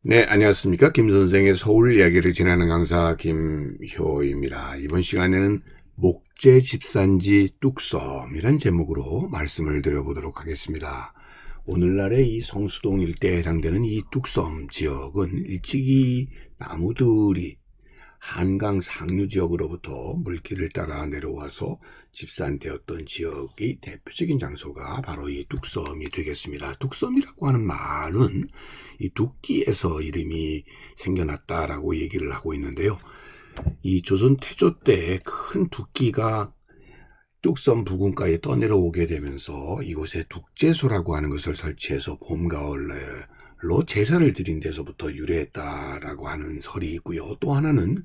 네, 안녕하십니까. 김 선생의 서울 이야기를 진행하는 강사 김효입니다. 이번 시간에는 목재 집산지 뚝섬이란 제목으로 말씀을 드려보도록 하겠습니다. 오늘날의 이 성수동 일대에 해당되는 이 뚝섬 지역은 일찍이 나무들이 한강 상류 지역으로부터 물길을 따라 내려와서 집산되었던 지역의 대표적인 장소가 바로 이 뚝섬이 되겠습니다. 뚝섬이라고 하는 말은 이 두끼에서 이름이 생겨났다라고 얘기를 하고 있는데요. 이 조선 태조 때 큰 두끼가 뚝섬 부근가에 떠내려오게 되면서 이곳에 뚝제소라고 하는 것을 설치해서 봄, 가을로 제사를 드린 데서부터 유래했다라고 하는 설이 있고요. 또 하나는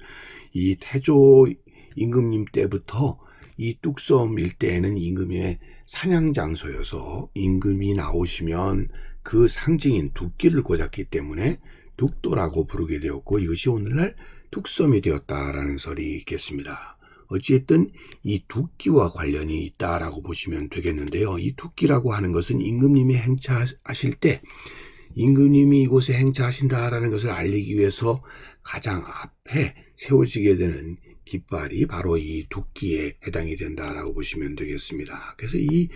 이 태조 임금님 때부터 이 뚝섬 일대에는 임금의 사냥 장소여서 임금이 나오시면 그 상징인 뚝기를 꽂았기 때문에 뚝도라고 부르게 되었고, 이것이 오늘날 뚝섬이 되었다라는 설이 있겠습니다. 어찌됐든 이 뚝기와 관련이 있다라고 보시면 되겠는데요. 이 뚝기라고 하는 것은 임금님이 행차하실 때 임금님이 이곳에 행차하신다라는 것을 알리기 위해서 가장 앞에 세워지게 되는 깃발이 바로 이 뚝기에 해당이 된다라고 보시면 되겠습니다. 그래서 이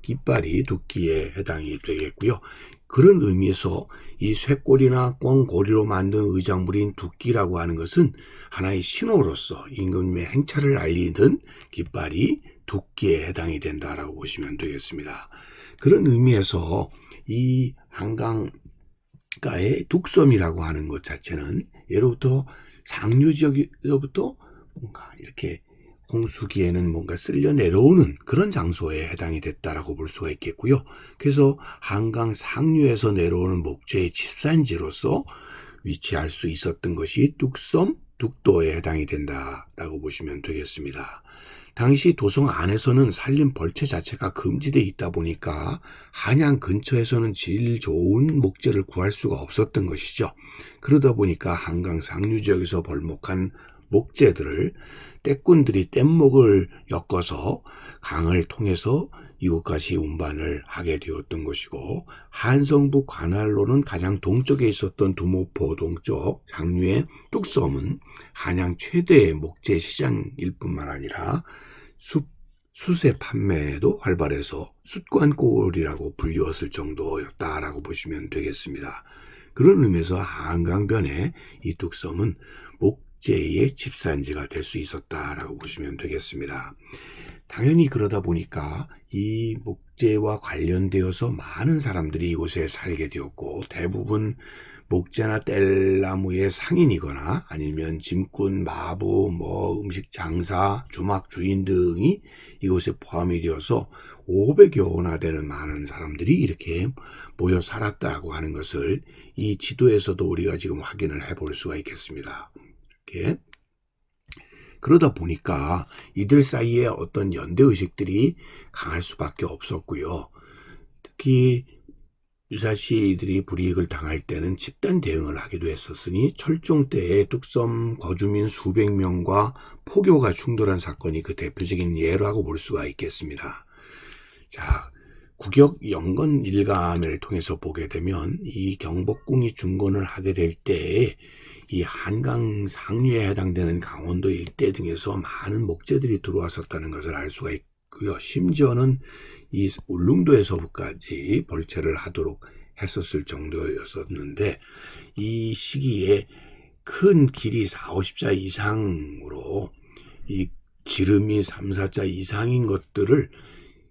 깃발이 뚝기에 해당이 되겠고요. 그런 의미에서 이 쇠꼬리나 꿩고리로 만든 의장물인 뚝기라고 하는 것은 하나의 신호로서 임금님의 행차를 알리는 깃발이 뚝기에 해당이 된다라고 보시면 되겠습니다. 그런 의미에서 이 한강가의 뚝섬이라고 하는 것 자체는 예로부터 상류 지역에서부터 뭔가 이렇게 홍수기에는 뭔가 쓸려 내려오는 그런 장소에 해당이 됐다라고 볼 수가 있겠고요. 그래서 한강 상류에서 내려오는 목재의 집산지로서 위치할 수 있었던 것이 뚝섬, 뚝도에 해당이 된다라고 보시면 되겠습니다. 당시 도성 안에서는 산림 벌채 자체가 금지되어 있다 보니까 한양 근처에서는 질 좋은 목재를 구할 수가 없었던 것이죠. 그러다 보니까 한강 상류 지역에서 벌목한 목재들을 떼꾼들이 뗏목을 엮어서 강을 통해서 이곳까지 운반을 하게 되었던 것이고, 한성부 관할로는 가장 동쪽에 있었던 두모포 동쪽 상류의 뚝섬은 한양 최대의 목재 시장일 뿐만 아니라 숯의 판매도 활발해서 숯관골이라고 불리웠을 정도였다라고 보시면 되겠습니다. 그런 의미에서 한강변에 이 뚝섬은 목재의 집산지가 될 수 있었다라고 보시면 되겠습니다. 당연히 그러다 보니까 이 목재와 관련되어서 많은 사람들이 이곳에 살게 되었고, 대부분 목재나 뗄나무의 상인이거나 아니면 짐꾼, 마부, 음식 장사, 주막 주인 등이 이곳에 포함이 되어서 500여나 되는 많은 사람들이 이렇게 모여 살았다고 하는 것을 이 지도에서도 우리가 지금 확인을 해볼 수가 있겠습니다. 이렇게. 그러다 보니까 이들 사이에 어떤 연대의식들이 강할 수밖에 없었고요. 특히 유사시 이들이 불이익을 당할 때는 집단 대응을 하기도 했었으니 철종 때에 뚝섬 거주민 수백 명과 포교가 충돌한 사건이 그 대표적인 예라고 볼 수가 있겠습니다. 자, 구격 영건 일감을 통해서 보게 되면 이 경복궁이 중건을 하게 될 때에 이 한강 상류에 해당되는 강원도 일대 등에서 많은 목재들이 들어왔었다는 것을 알 수가 있고요. 심지어는 이 울릉도에서까지 벌채를 하도록 했었을 정도였었는데, 이 시기에 큰 길이 40, 50자 이상으로 이 지름이 3, 4자 이상인 것들을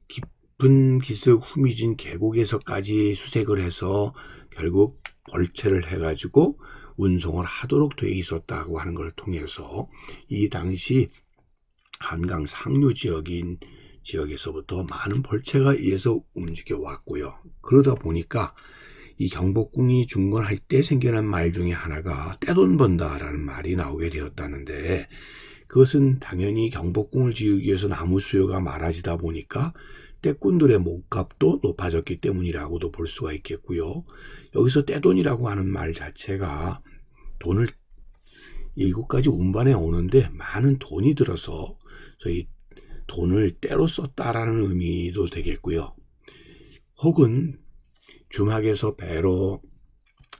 깊은 기슭 후미진 계곡에서까지 수색을 해서 결국 벌채를 해가지고 운송을 하도록 되어 있었다고 하는 걸 통해서 이 당시 한강 상류 지역에서부터 많은 벌채가 이에서 움직여 왔고요. 그러다 보니까 이 경복궁이 중건할 때 생겨난 말 중에 하나가 떼돈 번다라는 말이 나오게 되었다는데, 그것은 당연히 경복궁을 지으기 위해서 나무 수요가 많아지다 보니까 떼꾼들의 몸값도 높아졌기 때문이라고도 볼 수가 있겠고요. 여기서 떼돈이라고 하는 말 자체가 돈을 이곳까지 운반해 오는데 많은 돈이 들어서 저희 돈을 때로 썼다라는 의미도 되겠고요. 혹은 주막에서 배로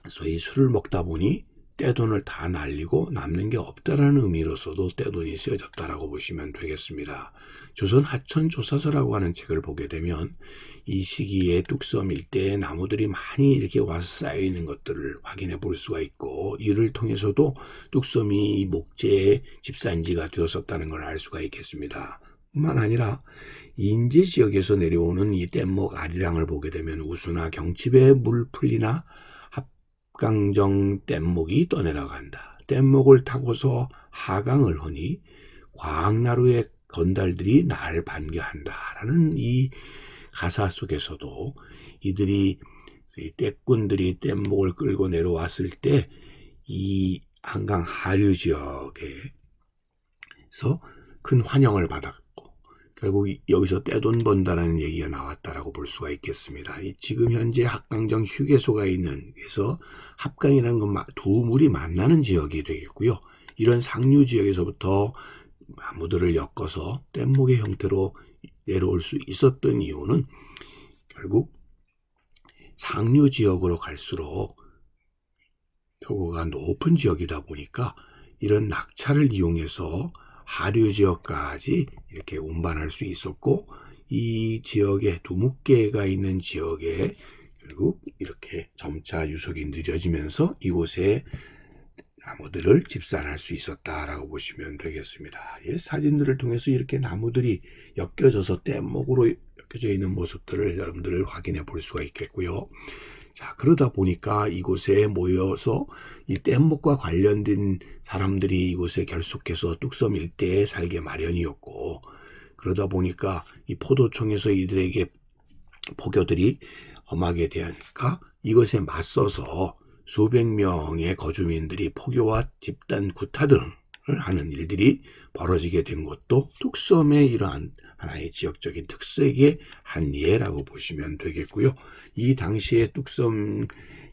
소위 술을 먹다 보니 떼돈을 다 날리고 남는 게 없다라는 의미로서도 떼돈이 쓰여졌다라고 보시면 되겠습니다. 조선 하천조사서라고 하는 책을 보게 되면 이 시기에 뚝섬 일대에 나무들이 많이 이렇게 와서 쌓여 있는 것들을 확인해 볼 수가 있고, 이를 통해서도 뚝섬이 목재의 집산지가 되었었다는 걸 알 수가 있겠습니다. 뿐만 아니라 인제 지역에서 내려오는 이 뗏목 아리랑을 보게 되면 우수나 경칩에 물 풀리나 합강정 뗏목이 떠내려간다. 뗏목을 타고서 하강을 하니 광나루의 건달들이 날 반겨한다라는 이 가사 속에서도 이들이 떼꾼들이 뗏목을 끌고 내려왔을 때 이 한강 하류 지역에서 큰 환영을 받았고, 결국 여기서 떼돈 번다라는 얘기가 나왔다라고 볼 수가 있겠습니다. 지금 현재 합강정 휴게소가 있는, 그래서 합강이라는 건 두 물이 만나는 지역이 되겠고요. 이런 상류 지역에서부터 나무들을 엮어서 뗏목의 형태로 내려올 수 있었던 이유는 결국 상류 지역으로 갈수록 표고가 높은 지역이다 보니까 이런 낙차를 이용해서 하류 지역까지 이렇게 운반할 수 있었고, 이 지역에 두묵계가 있는 지역에 결국 이렇게 점차 유속이 느려지면서 이곳에 나무들을 집산할 수 있었다라고 보시면 되겠습니다. 사진들을 통해서 이렇게 나무들이 엮여져서 뗏목으로 엮여져 있는 모습들을 여러분들 확인해 볼 수가 있겠고요. 자, 그러다 보니까 이곳에 모여서 이 뗏목과 관련된 사람들이 이곳에 결속해서 뚝섬 일대에 살게 마련이었고, 그러다 보니까 이 포도청에서 이들에게 포교들이 엄하게 대하니까 이것에 맞서서 수백 명의 거주민들이 포교와 집단 구타 등을 하는 일들이 벌어지게 된 것도 뚝섬의 이러한 하나의 지역적인 특색의 한 예라고 보시면 되겠고요. 이 당시에 뚝섬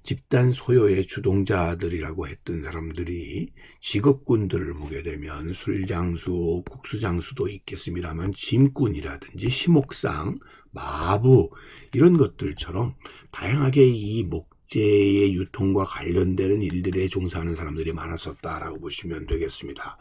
집단 소요의 주동자들이라고 했던 사람들이 직업군들을 보게 되면 술장수, 국수장수도 있겠습니다만 짐꾼이라든지 시목상, 마부 이런 것들처럼 다양하게 이 목재의 유통과 관련되는 일들에 종사하는 사람들이 많았었다라고 보시면 되겠습니다.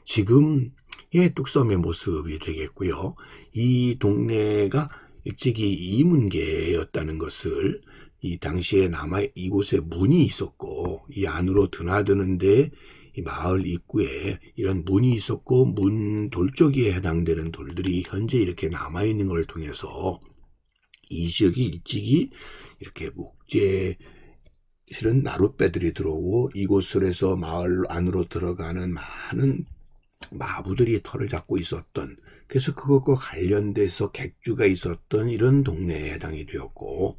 지금의 뚝섬의 모습이 되겠고요. 이 동네가 일찍이 이문계였다는 것을, 이 당시에 이곳에 문이 있었고, 이 안으로 드나드는데 이 마을 입구에 이런 문이 있었고, 문 돌조기에 해당되는 돌들이 현재 이렇게 남아있는 걸 통해서 이 지역이 일찍이 이렇게 목재 실은 나룻배들이 들어오고, 이곳을 해서 마을 안으로 들어가는 많은 마부들이 털을 잡고 있었던, 그래서 그것과 관련돼서 객주가 있었던 이런 동네에 해당이 되었고,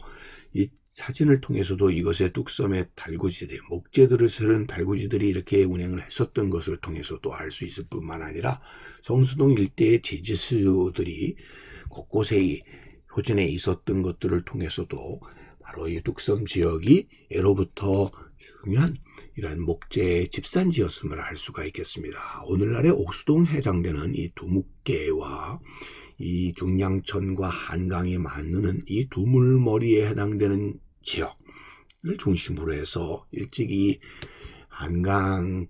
이 사진을 통해서도 이것의 뚝섬의 달구지들, 목재들을 실은 달구지들이 이렇게 운행을 했었던 것을 통해서도 알 수 있을 뿐만 아니라 성수동 일대의 지지수들이 곳곳에 효진에 있었던 것들을 통해서도 바로 이 뚝섬 지역이 예로부터 중요한 이런 목재의 집산지였음을 알 수가 있겠습니다. 오늘날의 옥수동에 해당되는 이 두묵계와 이 중량천과 한강이 만드는 이 두물머리에 해당되는 지역을 중심으로 해서 일찍이 한강의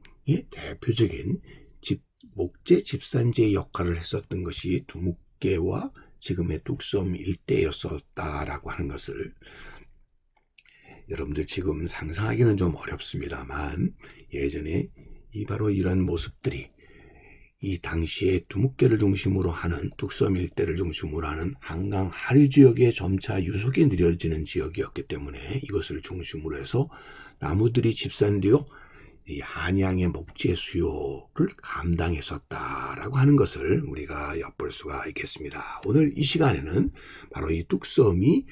대표적인 목재 집산지의 역할을 했었던 것이 두묵계와 지금의 뚝섬 일대였었다라고 하는 것을 여러분들 지금 상상하기는 좀 어렵습니다만, 예전에 바로 이런 모습들이 이 당시에 두묵계를 중심으로 하는 뚝섬 일대를 중심으로 하는 한강 하류 지역에 점차 유속이 느려지는 지역이었기 때문에 이것을 중심으로 해서 나무들이 집산되어 이 한양의 목재 수요를 감당했었다라고 하는 것을 우리가 엿볼 수가 있겠습니다. 오늘 이 시간에는 바로 이 뚝섬이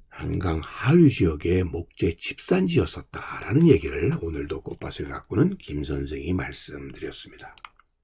한강 하류 지역의 목재 집산지였었다라는 얘기를 오늘도 꽃밭을 가꾸는 김 선생이 말씀드렸습니다.